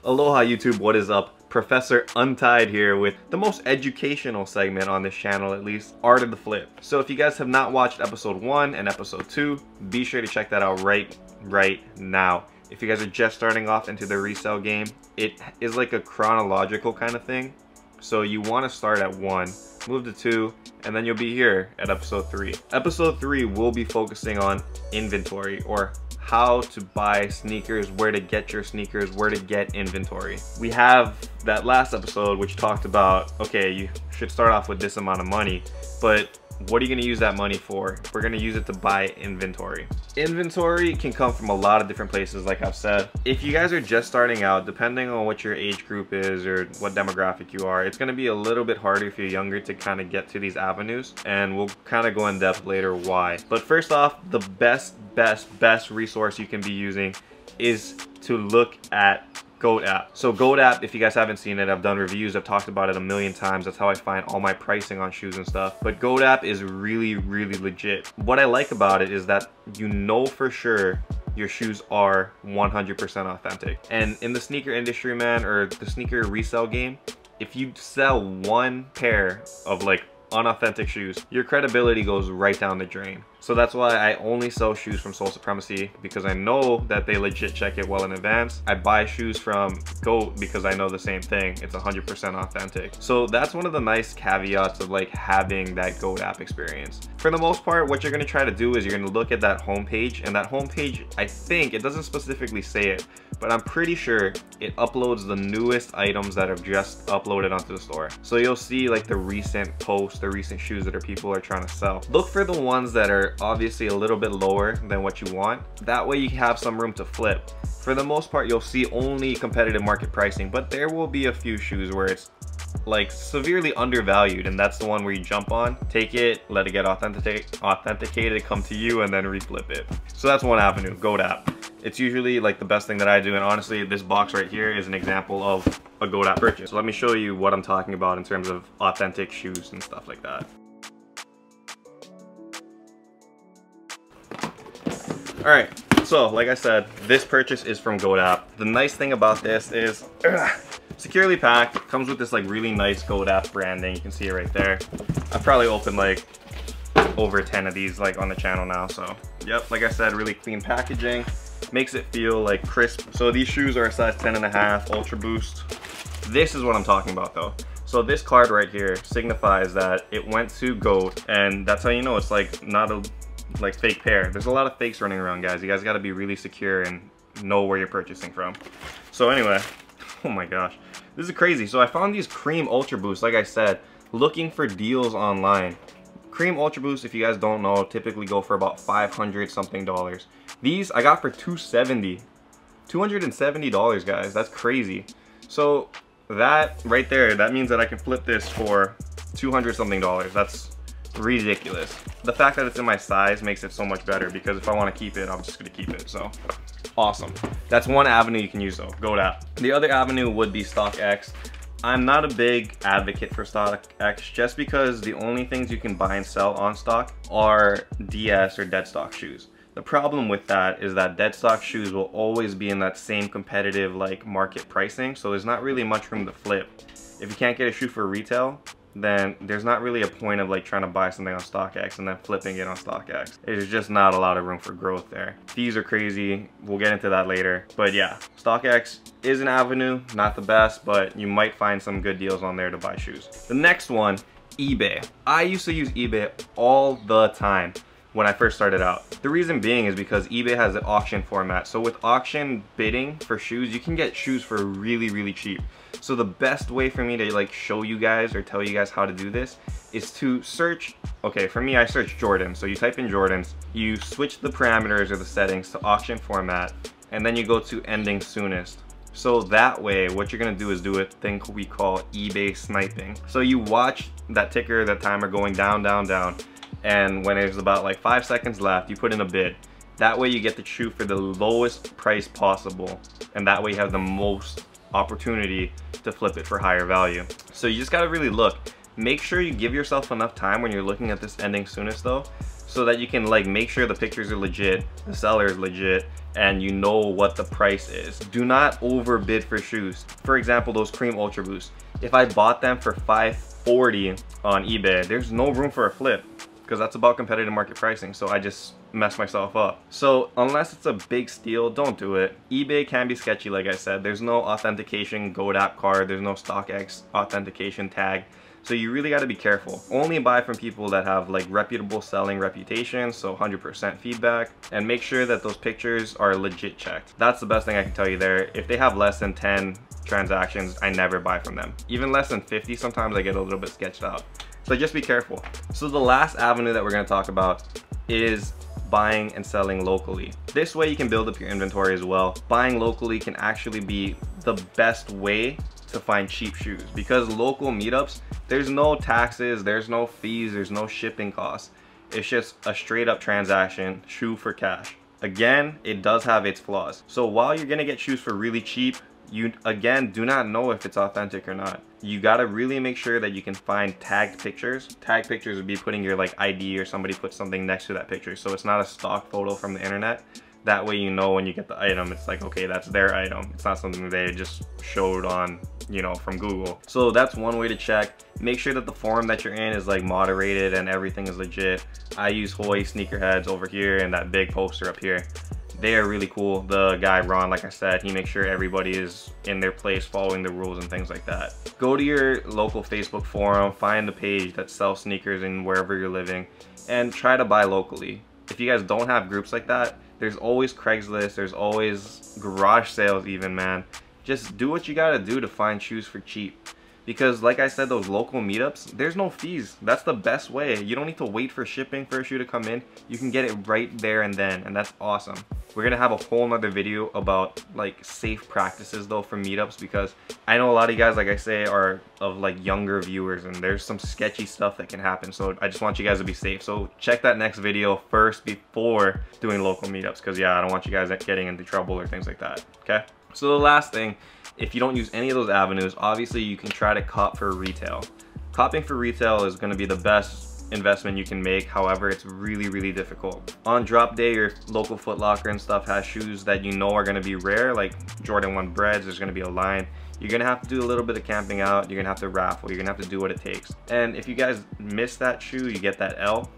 Aloha YouTube, what is up? Professor Untied here with the most educational segment on this channel, at least, Art of the Flip. So if you guys have not watched episode 1 and episode 2, be sure to check that out right now. If you guys are just starting off into the resale game, it is like a chronological kind of thing. So you want to start at 1, move to 2, and then you'll be here at episode 3. Episode 3 will be focusing on inventory, or how to buy sneakers, where to get your sneakers, where to get inventory. We have that last episode which talked about, okay, you should start off with this amount of money, but what are you gonna use that money for? We're gonna use it to buy inventory. Inventory can come from a lot of different places, like I've said. If you guys are just starting out, depending on what your age group is or what demographic you are, it's gonna be a little bit harder if you're younger to kind of get to these avenues, and we'll kind of go in depth later why. But first off, the best resource you can be using is to look at Goat app. So Goat app, if you guys haven't seen it, I've done reviews, I've talked about it a million times. That's how I find all my pricing on shoes and stuff. But Goat app is really legit. What I like about it is that you know for sure your shoes are 100% authentic. And in the sneaker industry, man, or the sneaker resale game, if you sell one pair of like unauthentic shoes, your credibility goes right down the drain. So that's why I only sell shoes from Soul Supremacy, because I know that they legit check it well in advance. I buy shoes from Goat because I know the same thing. It's 100% authentic. So that's one of the nice caveats of like having that Goat app experience. For the most part, what you're gonna try to do is you're gonna look at that homepage, and that homepage, I think, it doesn't specifically say it, but I'm pretty sure it uploads the newest items that are just uploaded onto the store. So you'll see like the recent posts, the recent shoes that people are trying to sell. Look for the ones that are obviously a little bit lower than what you want. That way you have some room to flip. For the most part, you'll see only competitive market pricing, but there will be a few shoes where it's like severely undervalued, and that's the one where you jump on, take it, let it get authenticated, come to you, and then reflip it. So that's one avenue, Goat app. It's usually like the best thing that I do, and honestly this box right here is an example of a Goat app purchase. So let me show you what I'm talking about in terms of authentic shoes and stuff like that. Alright, so like I said, this purchase is from Goat app. The nice thing about this is securely packed. It comes with this like really nice Goat app branding. You can see it right there. I've probably opened like over 10 of these like on the channel now. So yep, like I said, really clean packaging. Makes it feel like crisp. So these shoes are a size 10.5 Ultra Boost. This is what I'm talking about though. So this card right here signifies that it went to Goat, and that's how you know it's like not a like fake pair. There's a lot of fakes running around, guys. You guys got to be really secure and know where you're purchasing from. So anyway, oh my gosh, this is crazy. So I found these Cream Ultra Boosts, like I said, looking for deals online. Cream Ultra Boosts, if you guys don't know, typically go for about $500 something. These I got for $270, guys. That's crazy. So that right there, that means that I can flip this for $200 something. That's ridiculous. The fact that it's in my size makes it so much better, because if I want to keep it, I'm just gonna keep it. So awesome. That's one avenue you can use though, Goat app. The other avenue would be StockX. I'm not a big advocate for StockX, just because the only things you can buy and sell on stock are DS or dead stock shoes. The problem with that is that dead stock shoes will always be in that same competitive like market pricing, so there's not really much room to flip. If you can't get a shoe for retail, then there's not really a point of like trying to buy something on StockX and then flipping it on StockX. There's just not a lot of room for growth there. Fees are crazy. We'll get into that later. But yeah, StockX is an avenue, not the best, but you might find some good deals on there to buy shoes. The next one, eBay. I used to use eBay all the time when I first started out. The reason being is because eBay has an auction format. So with auction bidding for shoes, you can get shoes for really cheap. So the best way for me to like show you guys or tell you guys how to do this is to search. Okay, for me, I search Jordan. So you type in Jordans, you switch the parameters or the settings to auction format, and then you go to ending soonest. So that way, what you're gonna do is do a thing we call eBay sniping. So you watch that ticker, that timer going down, and when there's about like 5 seconds left, you put in a bid. That way you get the shoe for the lowest price possible, and that way you have the most opportunity to flip it for higher value. So you just gotta really look. Make sure you give yourself enough time when you're looking at this ending soonest though, so that you can like make sure the pictures are legit, the seller is legit, and you know what the price is. Do not overbid for shoes. For example, those Cream Ultra Boost. If I bought them for $540 on eBay, there's no room for a flip, because that's about competitive market pricing, so I just messed myself up. So unless it's a big steal, don't do it. eBay can be sketchy, like I said. There's no authentication GoDaddy card, there's no StockX authentication tag, so you really got to be careful. Only buy from people that have like reputable selling reputation, so 100% feedback, and make sure that those pictures are legit checked. That's the best thing I can tell you there. If they have less than 10 transactions, I never buy from them. Even less than 50, sometimes I get a little bit sketched out. So just be careful. So the last avenue that we're going to talk about is buying and selling locally. This way you can build up your inventory as well. Buying locally can actually be the best way to find cheap shoes, because local meetups, there's no taxes, there's no fees, there's no shipping costs. It's just a straight up transaction, shoe for cash. Again, it does have its flaws. So while you're gonna get shoes for really cheap, you again do not know if it's authentic or not. You gotta really make sure that you can find tagged pictures. Tagged pictures would be putting your like ID or somebody put something next to that picture, so it's not a stock photo from the internet. That way you know when you get the item, it's like, okay, that's their item. It's not something they just showed on, you know, from Google. So that's one way to check. Make sure that the forum that you're in is like moderated and everything is legit. I use Hoy Sneakerheads over here and that big poster up here. They are really cool. The guy Ron, like I said, he makes sure everybody is in their place following the rules and things like that. Go to your local Facebook forum, find the page that sells sneakers in wherever you're living, and try to buy locally. If you guys don't have groups like that, there's always Craigslist, there's always garage sales even, man. Just do what you gotta do to find shoes for cheap. Because like I said, those local meetups, there's no fees. That's the best way. You don't need to wait for shipping for a shoe to come in. You can get it right there and then, and that's awesome. We're gonna have a whole nother video about like safe practices though for meetups, because I know a lot of you guys, like I say, are of like younger viewers and there's some sketchy stuff that can happen. So I just want you guys to be safe. So check that next video first before doing local meetups, because yeah, I don't want you guys getting into trouble or things like that, okay? So the last thing, if you don't use any of those avenues, obviously you can try to cop for retail. Copping for retail is going to be the best investment you can make. However, it's really, really difficult. On drop day, your local Foot Locker and stuff has shoes that you know are going to be rare, like Jordan 1 Breads. There's going to be a line. You're going to have to do a little bit of camping out. You're going to have to raffle. You're going to have to do what it takes. And if you guys miss that shoe, you get that L.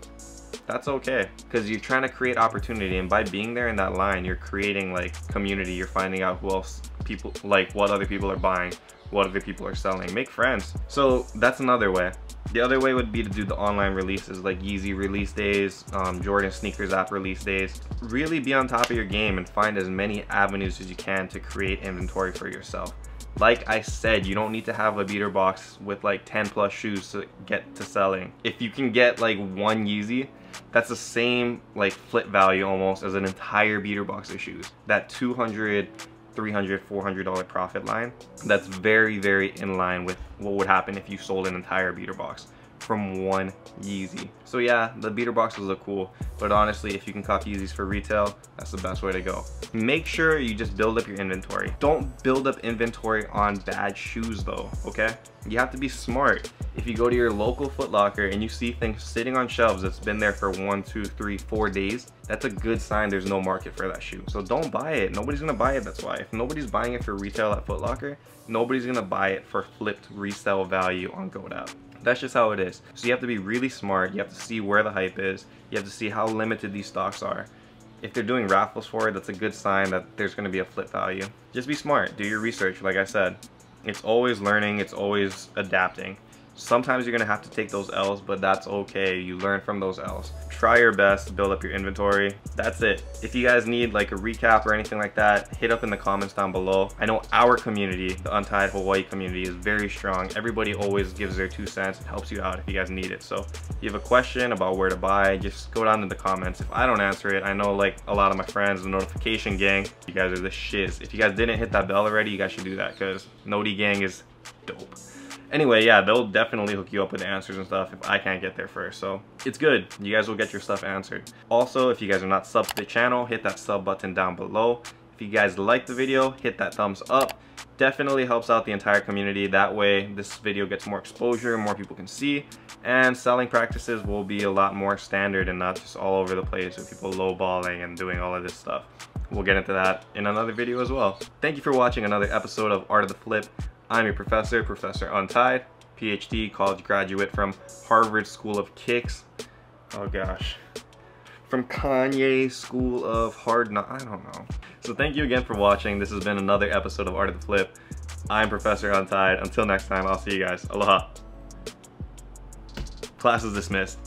That's okay, because you're trying to create opportunity, and by being there in that line, you're creating like community. You're finding out who else people like, what other people are buying, what other people are selling. Make friends. So that's another way. The other way would be to do the online releases, like Yeezy release days, Jordan Sneakers app release days. Really be on top of your game and find as many avenues as you can to create inventory for yourself. Like I said, you don't need to have a beater box with like 10 plus shoes to get to selling. If you can get like one Yeezy, that's the same like flip value almost as an entire beater box of shoes. That $200, $300, $400 profit line, that's very, very in line with what would happen if you sold an entire beater box from one Yeezy. So yeah, the beater boxes look cool, but honestly, if you can cop Yeezys for retail, that's the best way to go. Make sure you just build up your inventory. Don't build up inventory on bad shoes though, okay? You have to be smart. If you go to your local Foot Locker and you see things sitting on shelves that's been there for 1, 2, 3, 4 days, that's a good sign there's no market for that shoe. So don't buy it. Nobody's gonna buy it, that's why. If nobody's buying it for retail at Foot Locker, nobody's gonna buy it for flipped resale value on GoDaddy. That's just how it is. So you have to be really smart. You have to see where the hype is. You have to see how limited these stocks are. If they're doing raffles for it, that's a good sign that there's going to be a flip value. Just be smart. Do your research. Like I said, it's always learning. It's always adapting. Sometimes you're going to have to take those L's, but that's okay. You learn from those L's. Try your best to build up your inventory. That's it. If you guys need like a recap or anything like that, hit up in the comments down below. I know our community, the Untied Hawaii community, is very strong. Everybody always gives their 2 cents and helps you out if you guys need it. So if you have a question about where to buy, just go down in the comments. If I don't answer it, I know like a lot of my friends, the notification gang, you guys are the shiz. If you guys didn't hit that bell already, you guys should do that, because Noti gang is dope. Anyway, yeah, they'll definitely hook you up with answers and stuff if I can't get there first. So it's good. You guys will get your stuff answered. Also, if you guys are not subbed to the channel, hit that sub button down below. If you guys like the video, hit that thumbs up. definitely helps out the entire community. That way this video gets more exposure, more people can see, and selling practices will be a lot more standard and not just all over the place with people lowballing and doing all of this stuff. We'll get into that in another video as well. Thank you for watching another episode of Art of the Flip. I'm your professor, Professor Untied, PhD, college graduate from Harvard School of Kicks. Oh gosh. From Kanye School of Hard Knocks, I don't know. So thank you again for watching. This has been another episode of Art of the Flip. I'm Professor Untied. Until next time, I'll see you guys. Aloha. Class is dismissed.